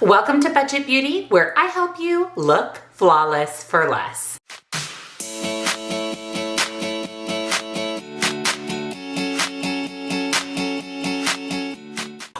Welcome to Budget Beauty, where I help you look flawless for less.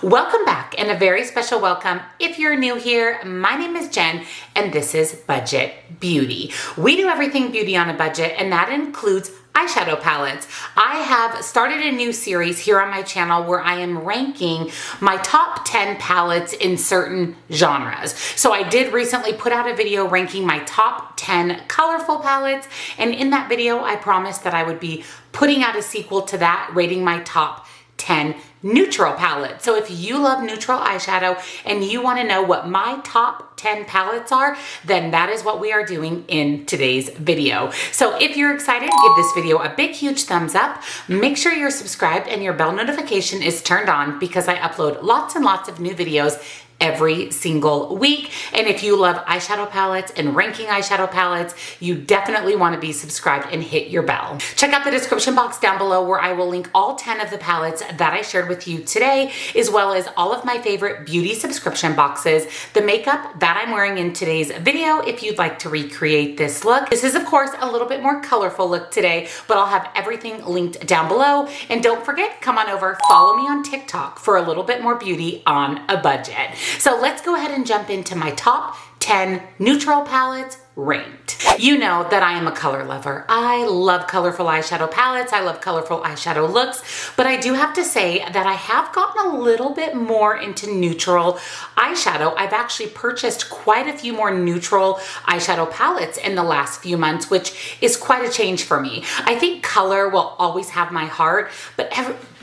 Welcome back, and a very special welcome if you're new here. My name is Jen, and this is Budget Beauty. We do everything beauty on a budget, and that includes eyeshadow palettes. I have started a new series here on my channel where I am ranking my top 10 palettes in certain genres. So I did recently put out a video ranking my top 10 colorful palettes, and in that video I promised that I would be putting out a sequel to that, rating my top 10 neutral palettes. So if you love neutral eyeshadow and you want to know what my top 10 palettes are, then that is what we are doing in today's video. So if you're excited, give this video a big, huge thumbs up. Make sure you're subscribed and your bell notification is turned on because I upload lots and lots of new videos every single week. And if you love eyeshadow palettes and ranking eyeshadow palettes, you definitely want to be subscribed and hit your bell. Check out the description box down below where I will link all 10 of the palettes that I shared with you today, as well as all of my favorite beauty subscription boxes, the makeup that I'm wearing in today's video if you'd like to recreate this look. This is of course a little bit more colorful look today, but I'll have everything linked down below. And don't forget, come on over, follow me on TikTok for a little bit more beauty on a budget. So let's go ahead and jump into my top 10 neutral palettes ranked. You know that I am a color lover. I love colorful eyeshadow palettes. I love colorful eyeshadow looks, but I do have to say that I have gotten a little bit more into neutral eyeshadow. I've actually purchased quite a few more neutral eyeshadow palettes in the last few months, which is quite a change for me. I think color will always have my heart, but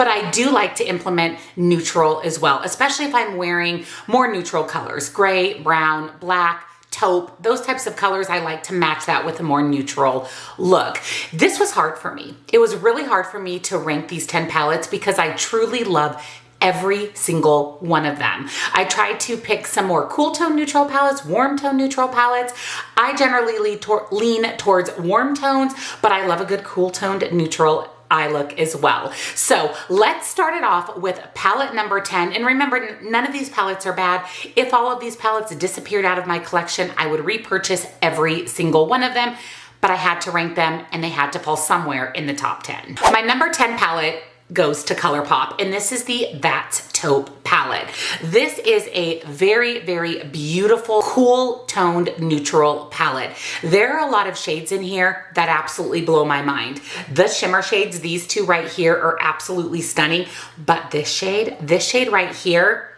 I do like to implement neutral as well, especially if I'm wearing more neutral colors, gray, brown, black, taupe, those types of colors. I like to match that with a more neutral look. This was hard for me. It was really hard for me to rank these 10 palettes because I truly love every single one of them. I tried to pick some more cool tone neutral palettes, warm tone neutral palettes. I generally lean towards warm tones, but I love a good cool toned neutral eye look as well. So let's start it off with palette number 10. And remember, none of these palettes are bad. If all of these palettes disappeared out of my collection, I would repurchase every single one of them, but I had to rank them and they had to fall somewhere in the top 10. My number 10 palette goes to ColourPop, and this is the That's Taupe palette. This is a very, very beautiful, cool toned neutral palette. There are a lot of shades in here that absolutely blow my mind. The shimmer shades, these two right here, are absolutely stunning, but this shade right here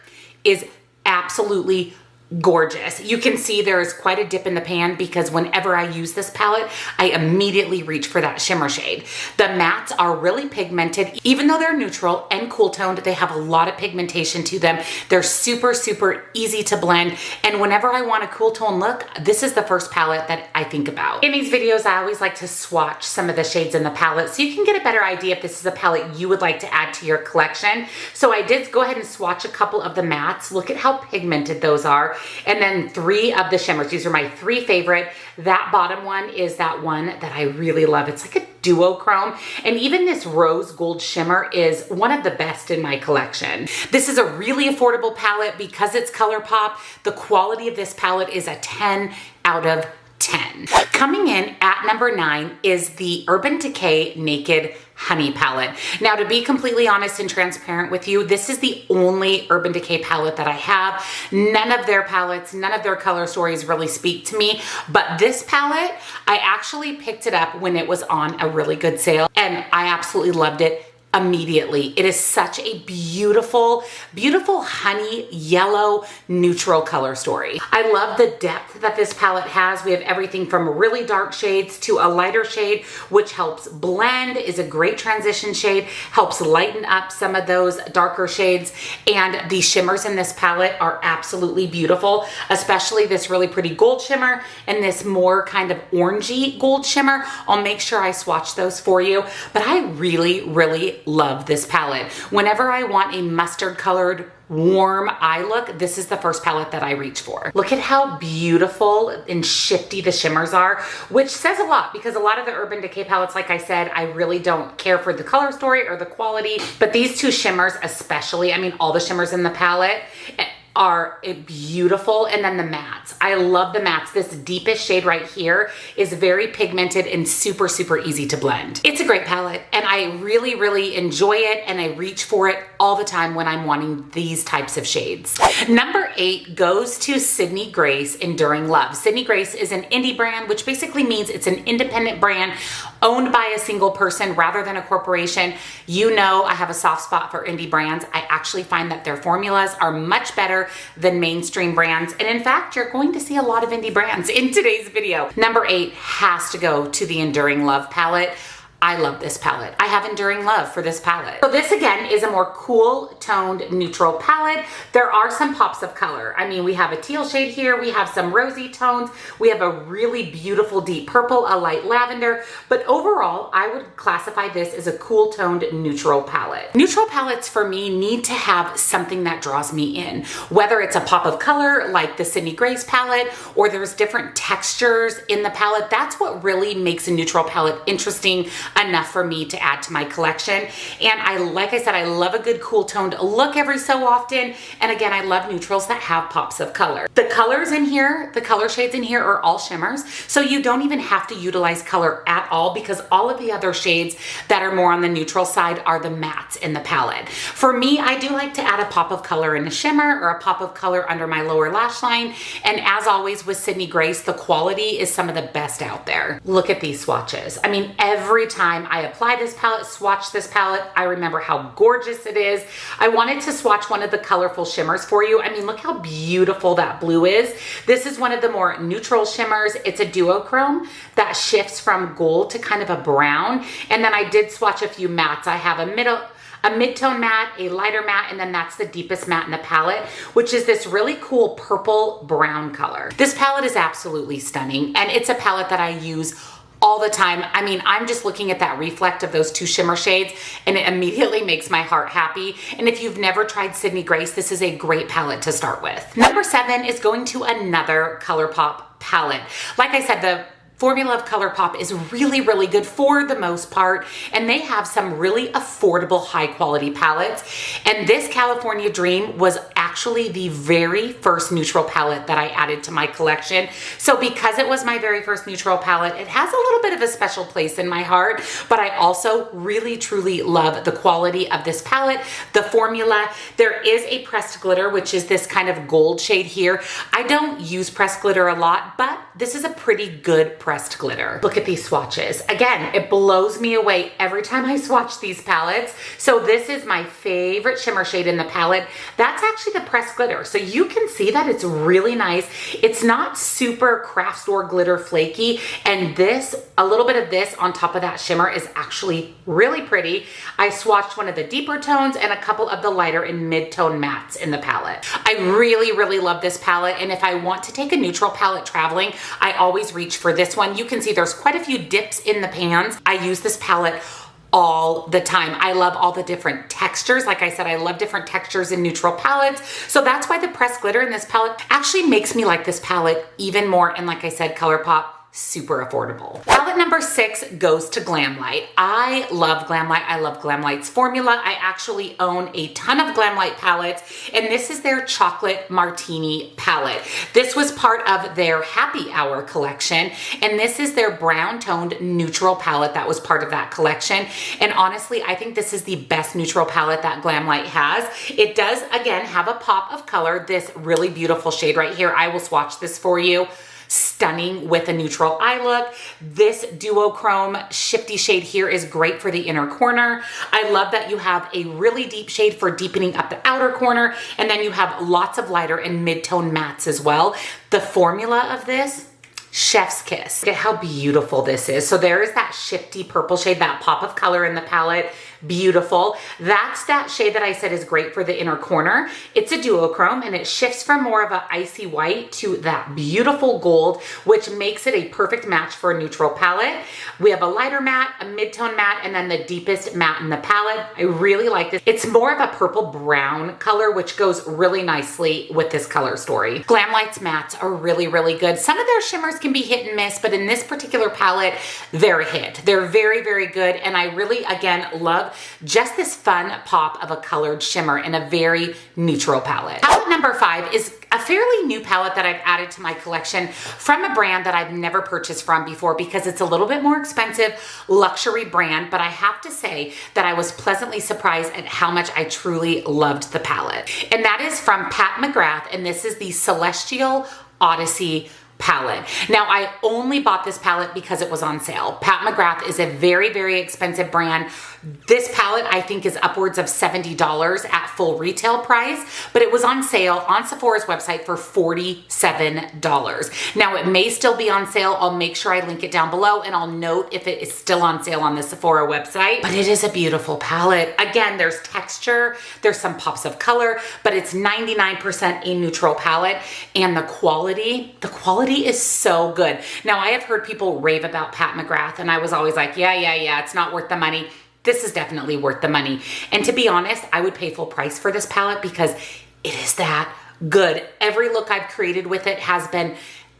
is absolutely gorgeous. You can see there is quite a dip in the pan because whenever I use this palette, I immediately reach for that shimmer shade. The mattes are really pigmented. Even though they're neutral and cool toned, they have a lot of pigmentation to them. They're super, super easy to blend. And whenever I want a cool tone look, this is the first palette that I think about. In these videos, I always like to swatch some of the shades in the palette so you can get a better idea if this is a palette you would like to add to your collection. So I did go ahead and swatch a couple of the mattes. Look at how pigmented those are. And then 3 of the shimmers. These are my 3 favorite. That bottom one is that one that I really love. It's like a duochrome. And even this rose gold shimmer is one of the best in my collection. This is a really affordable palette because it's ColourPop. The quality of this palette is a 10 out of 10. Coming in at number 9 is the Urban Decay Naked Honey palette. Now, to be completely honest and transparent with you, this is the only Urban Decay palette that I have. None of their palettes, none of their color stories really speak to me, but this palette, I actually picked it up when it was on a really good sale and I absolutely loved it immediately. It is such a beautiful, beautiful honey yellow neutral color story. I love the depth that this palette has. We have everything from really dark shades to a lighter shade, which helps blend, is a great transition shade, helps lighten up some of those darker shades. And the shimmers in this palette are absolutely beautiful, especially this really pretty gold shimmer and this more kind of orangey gold shimmer. I'll make sure I swatch those for you, but I really, really love this palette. Whenever I want a mustard colored warm eye look, this is the first palette that I reach for. Look at how beautiful and shifty the shimmers are, which says a lot because a lot of the Urban Decay palettes, like I said, I really don't care for the color story or the quality, but these two shimmers especially, I mean all the shimmers in the palette, are beautiful. And then the mattes. I love the mattes. This deepest shade right here is very pigmented and super, super easy to blend. It's a great palette and I really, really enjoy it and I reach for it all the time when I'm wanting these types of shades. Number 8 goes to Sydney Grace Enduring Love. Sydney Grace is an indie brand, which basically means it's an independent brand owned by a single person rather than a corporation. You know, I have a soft spot for indie brands. I actually find that their formulas are much better than mainstream brands. And in fact, you're going to see a lot of indie brands in today's video. Number 8 has to go to the Enduring Love palette. I love this palette. I have enduring love for this palette. So this again is a more cool toned neutral palette. There are some pops of color. I mean, we have a teal shade here. We have some rosy tones. We have a really beautiful deep purple, a light lavender. But overall, I would classify this as a cool toned neutral palette. Neutral palettes for me need to have something that draws me in. Whether it's a pop of color like the Sydney Grace palette or there's different textures in the palette, that's what really makes a neutral palette interesting enough for me to add to my collection. And like I said, I love a good cool toned look every so often. And again, I love neutrals that have pops of color. The colors in here, the color shades in here are all shimmers. So you don't even have to utilize color at all because all of the other shades that are more on the neutral side are the mattes in the palette. For me, I do like to add a pop of color in a shimmer or a pop of color under my lower lash line. And as always with Sydney Grace, the quality is some of the best out there. Look at these swatches. I mean, every time I apply this palette, swatch this palette, I remember how gorgeous it is. I wanted to swatch one of the colorful shimmers for you. I mean, look how beautiful that blue is. This is one of the more neutral shimmers. It's a duochrome that shifts from gold to kind of a brown. And then I did swatch a few mattes. I have a mid-tone matte, a lighter matte, and then that's the deepest matte in the palette, which is this really cool purple brown color. This palette is absolutely stunning, and it's a palette that I use all the time. I mean, I'm just looking at that reflect of those two shimmer shades and it immediately makes my heart happy. And if you've never tried Sydney Grace, this is a great palette to start with. Number 7 is going to another ColourPop palette. Like I said, the formula of ColourPop is really, really good for the most part, and they have some really affordable, high quality palettes. And this California Dream was actually the very first neutral palette that I added to my collection. So because it was my very first neutral palette, it has a little bit of a special place in my heart, but I also really, truly love the quality of this palette, the formula. There is a pressed glitter, which is this kind of gold shade here. I don't use pressed glitter a lot, but this is a pretty good pressed glitter. Look at these swatches. Again, it blows me away every time I swatch these palettes. So this is my favorite shimmer shade in the palette. That's actually the pressed glitter. So you can see that it's really nice. It's not super craft store glitter flaky. And this, a little bit of this on top of that shimmer is actually really pretty. I swatched one of the deeper tones and a couple of the lighter and mid-tone mattes in the palette. I really, really love this palette. And if I want to take a neutral palette traveling, I always reach for this one. You can see there's quite a few dips in the pans. I use this palette all the time. I love all the different textures. Like I said, I love different textures in neutral palettes. So that's why the pressed glitter in this palette actually makes me like this palette even more. And like I said, ColourPop, super affordable. Palette number 6 goes to Glamlite. I love Glamlite. I love Glamlite's formula. I actually own a ton of Glamlite palettes, and this is their chocolate martini palette. This was part of their happy hour collection, and this is their brown toned neutral palette that was part of that collection. And honestly, I think this is the best neutral palette that Glamlite has. It does, again, have a pop of color, this really beautiful shade right here. I will swatch this for you. Stunning with a neutral eye look. This duochrome shifty shade here is great for the inner corner. I love that you have a really deep shade for deepening up the outer corner, and then you have lots of lighter and mid-tone mattes as well. The formula of this, chef's kiss. Look at how beautiful this is. So there is that shifty purple shade, that pop of color in the palette. Beautiful. That's that shade that I said is great for the inner corner. It's a duochrome and it shifts from more of an icy white to that beautiful gold, which makes it a perfect match for a neutral palette. We have a lighter matte, a mid-tone matte, and then the deepest matte in the palette. I really like this. It's more of a purple brown color, which goes really nicely with this color story. Glamlite's mattes are really, really good. Some of their shimmers can be hit and miss, but in this particular palette, they're a hit. They're very, very good. And I really, again, love love just this fun pop of a colored shimmer in a very neutral palette. Palette number 5 is a fairly new palette that I've added to my collection from a brand that I've never purchased from before because it's a little bit more expensive luxury brand, but I have to say that I was pleasantly surprised at how much I truly loved the palette. And that is from Pat McGrath, and this is the Celestial Odyssey palette. Now, I only bought this palette because it was on sale. Pat McGrath is a very, very expensive brand. This palette, I think, is upwards of $70 at full retail price, but it was on sale on Sephora's website for $47. Now, it may still be on sale. I'll make sure I link it down below, and I'll note if it is still on sale on the Sephora website, but it is a beautiful palette. Again, there's texture, there's some pops of color, but it's 99% a neutral palette, and the quality is so good. Now, I have heard people rave about Pat McGrath, and I was always like, yeah, it's not worth the money. This is definitely worth the money. And to be honest, I would pay full price for this palette because it is that good. Every look I've created with it has been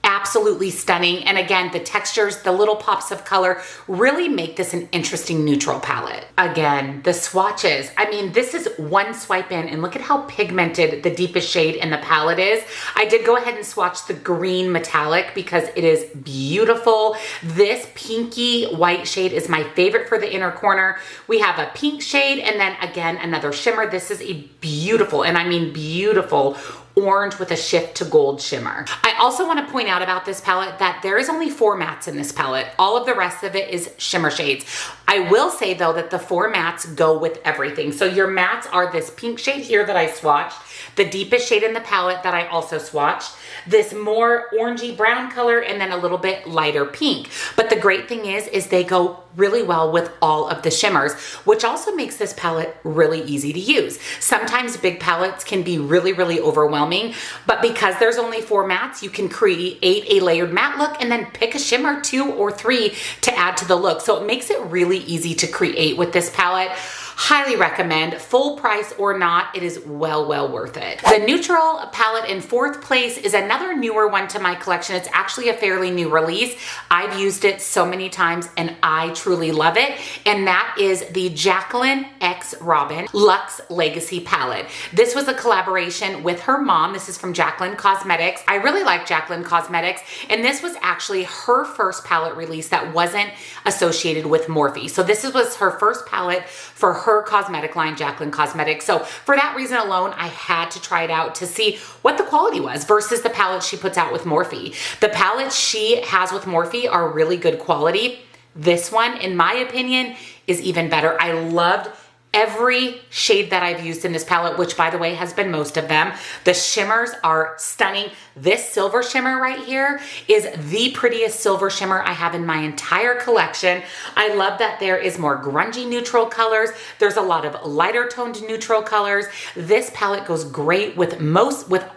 absolutely stunning. And again, the textures, the little pops of color really make this an interesting neutral palette. Again, the swatches. I mean, this is one swipe in and look at how pigmented the deepest shade in the palette is. I did go ahead and swatch the green metallic because it is beautiful. This pinky white shade is my favorite for the inner corner. We have a pink shade and then again, another shimmer. This is a beautiful, and I mean beautiful, orange with a shift to gold shimmer. I also want to point out about this palette that there is only 4 mattes in this palette. All of the rest of it is shimmer shades. I will say though that the 4 mattes go with everything. So your mattes are this pink shade here that I swatched, the deepest shade in the palette that I also swatched, this more orangey brown color, and then a little bit lighter pink. But the great thing is they go really well with all of the shimmers, which also makes this palette really easy to use. Sometimes big palettes can be really, really overwhelming, but because there's only 4 mattes, you can create a layered matte look and then pick a shimmer, 2 or 3 to add to the look. So it makes it really easy to create with this palette. Highly recommend, full price or not, it is well worth it. The neutral palette in 4th place is another newer one to my collection. It's actually a fairly new release. I've used it so many times and I truly love it. And that is the Jaclyn X Robin Luxe Legacy palette. This was a collaboration with her mom. This is from Jaclyn Cosmetics. I really like Jaclyn Cosmetics, and this was actually her first palette release that wasn't associated with Morphe. So this was her first palette for her cosmetic line, Jaclyn Cosmetics. So for that reason alone, I had to try it out to see what the quality was versus the palettes she puts out with Morphe. The palettes she has with Morphe are really good quality. This one, in my opinion, is even better. I loved every shade that I've used in this palette, which by the way has been most of them. The shimmers are stunning. This silver shimmer right here is the prettiest silver shimmer I have in my entire collection. I love that there is more grungy neutral colors. There's a lot of lighter toned neutral colors. This palette goes great with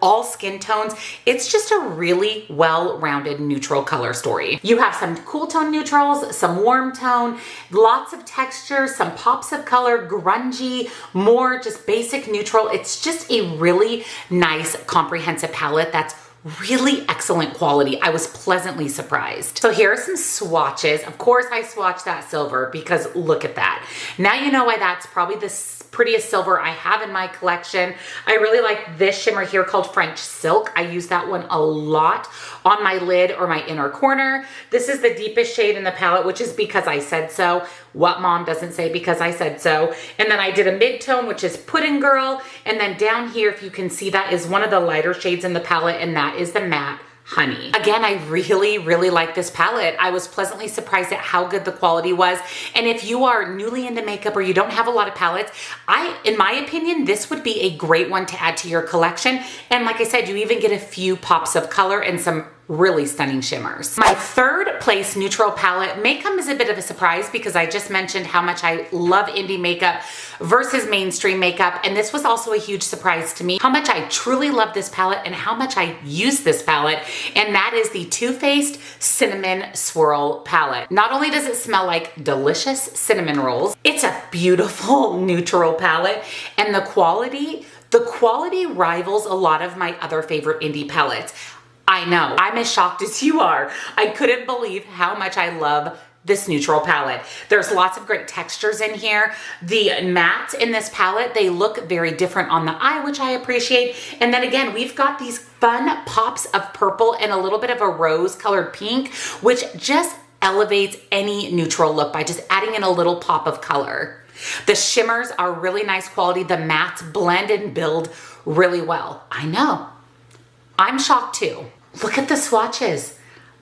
all skin tones. It's just a really well-rounded neutral color story. You have some cool tone neutrals, some warm tone, lots of texture, some pops of color, grungy, more just basic neutral. It's just a really nice comprehensive palette that's really excellent quality. I was pleasantly surprised. So here are some swatches. Of course I swatched that silver because look at that. Now you know why that's probably the prettiest silver I have in my collection. I really like this shimmer here called French Silk. I use that one a lot on my lid or my inner corner. This is the deepest shade in the palette, which is because I said so. What mom doesn't say because I said so. And then I did a mid-tone, which is Pudding Girl. And then down here, if you can see, that is one of the lighter shades in the palette, and that is the matte Honey. Again, I really like this palette. I was pleasantly surprised at how good the quality was. And if you are newly into makeup or you don't have a lot of palettes, in my opinion, this would be a great one to add to your collection. And like I said, you even get a few pops of color and some really stunning shimmers. My 3rd place neutral palette may come as a bit of a surprise because I just mentioned how much I love indie makeup versus mainstream makeup, and this was also a huge surprise to me, how much I truly love this palette and how much I use this palette, and that is the Too Faced Cinnamon Swirl palette. Not only does it smell like delicious cinnamon rolls, it's a beautiful neutral palette, and the quality rivals a lot of my other favorite indie palettes. I know, I'm as shocked as you are. I couldn't believe how much I love this neutral palette. There's lots of great textures in here. The mattes in this palette, they look very different on the eye, which I appreciate. And then again, we've got these fun pops of purple and a little bit of a rose colored pink, which just elevates any neutral look by just adding in a little pop of color. The shimmers are really nice quality. The mattes blend and build really well. I know. I'm shocked too. Look at the swatches.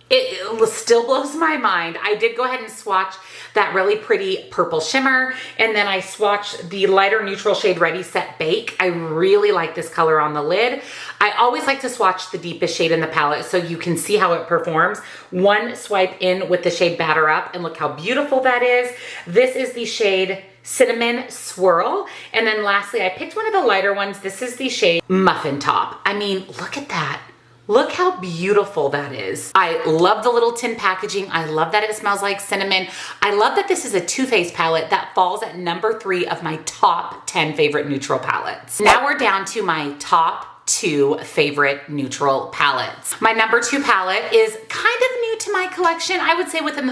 It still blows my mind. I did go ahead and swatch that really pretty purple shimmer, and then I swatched the lighter neutral shade Ready Set Bake. I really like this color on the lid. I always like to swatch the deepest shade in the palette so you can see how it performs. One swipe in with the shade Batter Up, and look how beautiful that is. This is the shade Cinnamon Swirl. And then lastly, I picked one of the lighter ones. This is the shade Muffin Top. I mean, look at that. Look how beautiful that is. I love the little tin packaging. I love that it smells like cinnamon. I love that this is a Too Faced palette that falls at number 3 of my top 10 favorite neutral palettes. Now we're down to my top 2 favorite neutral palettes. My number 2 palette is kind of new to my collection. I would say within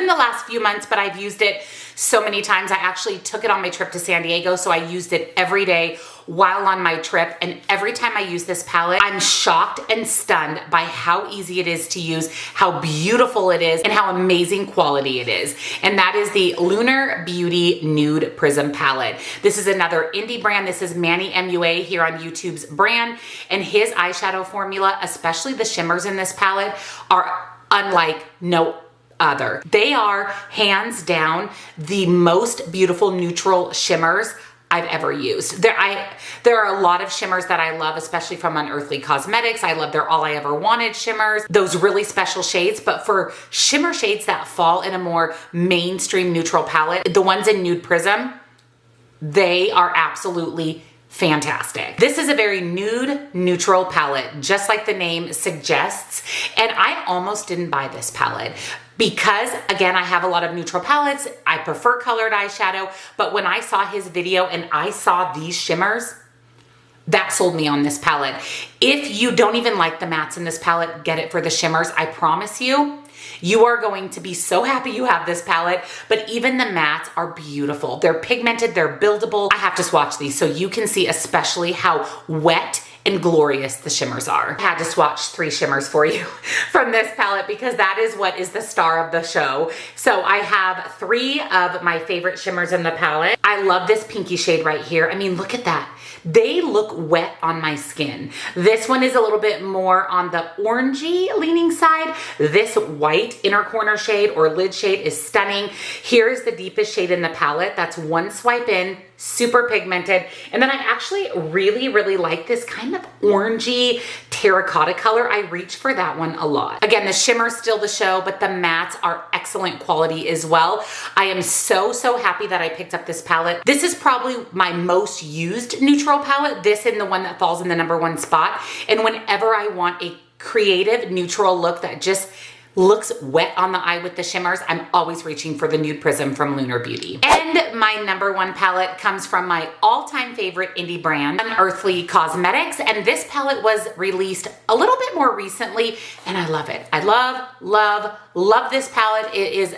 the last few months, but I've used it so many times. I actually took it on my trip to San Diego, so I used it every day while on my trip, and every time I use this palette, I'm shocked and stunned by how easy it is to use, how beautiful it is, and how amazing quality it is. And that is the Lunar Beauty Nude Prism Palette. This is another indie brand. This is Manny MUA here on YouTube's brand, and his eyeshadow formula, especially the shimmers in this palette, are unlike no other. They are hands down the most beautiful neutral shimmers I've ever used. There are a lot of shimmers that I love, especially from Unearthly Cosmetics. I love their All I Ever Wanted shimmers, those really special shades. But for shimmer shades that fall in a more mainstream neutral palette, the ones in Nude Prism, they are absolutely fantastic. This is a very nude neutral palette, just like the name suggests. And I almost didn't buy this palette because, again, I have a lot of neutral palettes. I prefer colored eyeshadow, but when I saw his video and I saw these shimmers, that sold me on this palette. If you don't even like the mattes in this palette, get it for the shimmers. I promise you, you are going to be so happy you have this palette. But even the mattes are beautiful. They're pigmented, they're buildable. I have to swatch these so you can see especially how wet and glorious the shimmers are. I had to swatch 3 shimmers for you from this palette because that is what is the star of the show. So I have 3 of my favorite shimmers in the palette. I love this pinky shade right here. I mean, look at that. They look wet on my skin. This one is a little bit more on the orangey leaning side. This white inner corner shade or lid shade is stunning. Here is the deepest shade in the palette. That's one swipe in, super pigmented. And then I actually really, really like this kind of orangey terracotta color. I reach for that one a lot. Again, the shimmer's still the show, but the mattes are excellent quality as well. I am so, so happy that I picked up this palette. This is probably my most used neutral palette. This and the one that falls in the number 1 spot. And whenever I want a creative neutral look that just looks wet on the eye with the shimmers, I'm always reaching for the Nude Prism from Lunar Beauty. And my number 1 palette comes from my all-time favorite indie brand, Unearthly Cosmetics. And this palette was released a little bit more recently, and I love it. I love, love, love this palette. It is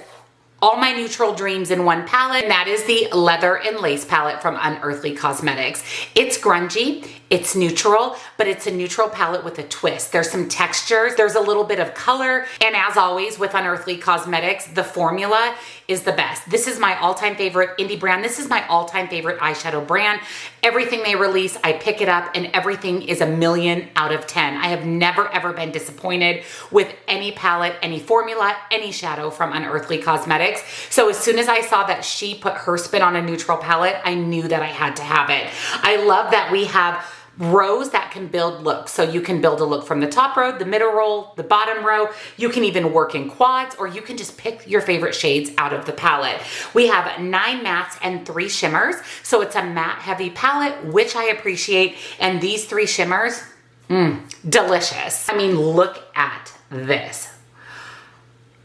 all my neutral dreams in one palette, and that is the Leather and Lace palette from Unearthly Cosmetics. It's grungy, it's neutral, but it's a neutral palette with a twist. There's some textures, there's a little bit of color, and as always with Unearthly Cosmetics, the formula is the best. This is my all-time favorite indie brand. This is my all-time favorite eyeshadow brand. Everything they release, I pick it up, and everything is a 1,000,000 out of 10. I have never, ever been disappointed with any palette, any formula, any shadow from Unearthly Cosmetics. So as soon as I saw that she put her spin on a neutral palette, I knew that I had to have it. I love that we have rows that can build looks. So you can build a look from the top row, the middle row, the bottom row. You can even work in quads, or you can just pick your favorite shades out of the palette. We have 9 mattes and 3 shimmers. So it's a matte heavy palette, which I appreciate. And these 3 shimmers, delicious. I mean, look at this.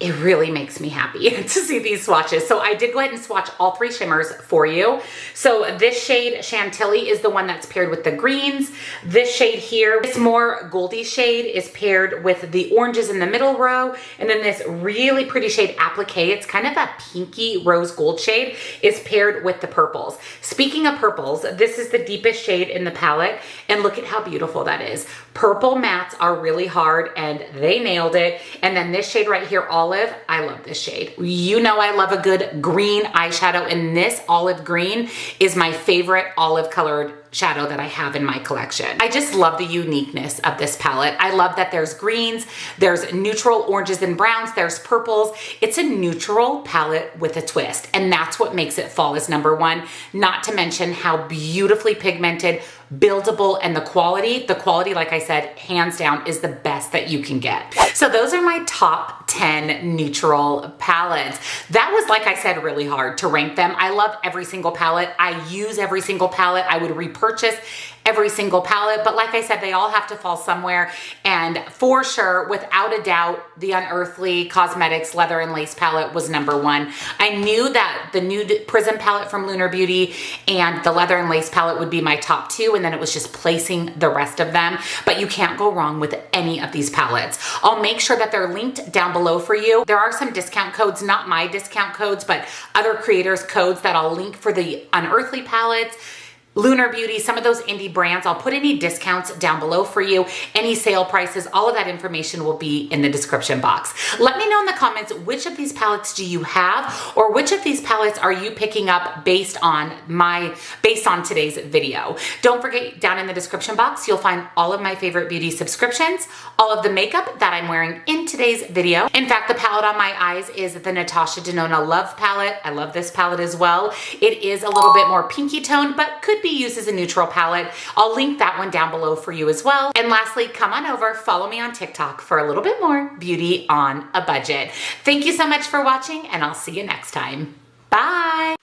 it really makes me happy to see these swatches. So I did go ahead and swatch all 3 shimmers for you. So this shade, Chantilly, is the one that's paired with the greens. This shade here, this more goldy shade, is paired with the oranges in the middle row. And then this really pretty shade, Applique, it's kind of a pinky rose gold shade, is paired with the purples. Speaking of purples, this is the deepest shade in the palette. And look at how beautiful that is. Purple mattes are really hard and they nailed it. And then this shade right here, Olive, I love this shade. You know I love a good green eyeshadow, and this olive green is my favorite olive colored shadow that I have in my collection. I just love the uniqueness of this palette. I love that there's greens, there's neutral oranges and browns, there's purples. It's a neutral palette with a twist, and that's what makes it fall as number 1, not to mention how beautifully pigmented, buildable, and the quality, like I said, hands down is the best that you can get. So those are my top 10 neutral palettes. That was, like I said, really hard to rank them. I love every single palette. I use every single palette. I would repurchase every single palette, but like I said, they all have to fall somewhere. And for sure, without a doubt, the Unearthly Cosmetics Leather and Lace palette was number 1. I knew that the Nude Prism palette from Lunar Beauty and the Leather and Lace palette would be my top 2, and then it was just placing the rest of them. But you can't go wrong with any of these palettes. I'll make sure that they're linked down below for you. There are some discount codes, not my discount codes, but other creators' codes that I'll link for the Unearthly palettes, Lunar Beauty, some of those indie brands. I'll put any discounts down below for you, any sale prices, all of that information will be in the description box. Let me know in the comments, which of these palettes do you have, or which of these palettes are you picking up based on today's video. Don't forget, down in the description box, you'll find all of my favorite beauty subscriptions, all of the makeup that I'm wearing in today's video. In fact, the palette on my eyes is the Natasha Denona Love palette. I love this palette as well. It is a little bit more pinky toned, but could be used as a neutral palette. I'll link that one down below for you as well. And lastly, come on over, follow me on TikTok for a little bit more beauty on a budget. Thank you so much for watching, and I'll see you next time. Bye.